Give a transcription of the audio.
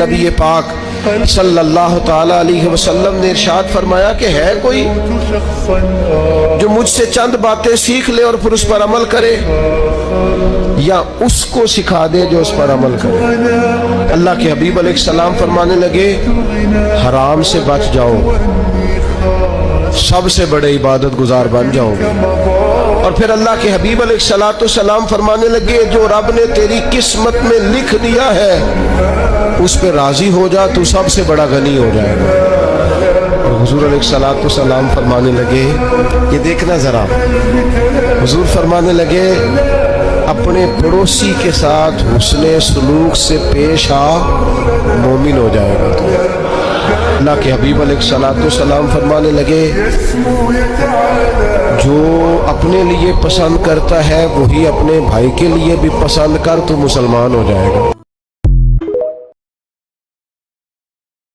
نبی پاک صلی اللہ تعالی علیہ وسلم نے ارشاد فرمایا کہ ہے کوئی جو مجھ سے چند باتیں سیکھ لے اور پھر اس پر عمل کرے، یا اس کو سکھا دے جو اس پر عمل کرے؟ اللہ کے حبیب علیہ السلام فرمانے لگے حرام سے بچ جاؤ، سب سے بڑے عبادت گزار بن جاؤ گے۔ اور پھر اللہ کے حبیب علیہ السلام فرمانے لگے جو رب نے تیری قسمت میں لکھ دیا ہے اس پہ راضی ہو جا، تو سب سے بڑا غنی ہو جائے گا۔ اور حضور علیہ السلام فرمانے لگے، یہ دیکھنا ذرا، حضور فرمانے لگے اپنے پڑوسی کے ساتھ حسن سلوک سے پیش آ، مومن ہو جائے گا تو۔ اللہ کے حبیب علیہ السلام فرمانے لگے جو اپنے لیے پسند کرتا ہے وہی اپنے بھائی کے لیے بھی پسند کر، تو مسلمان ہو جائے گا۔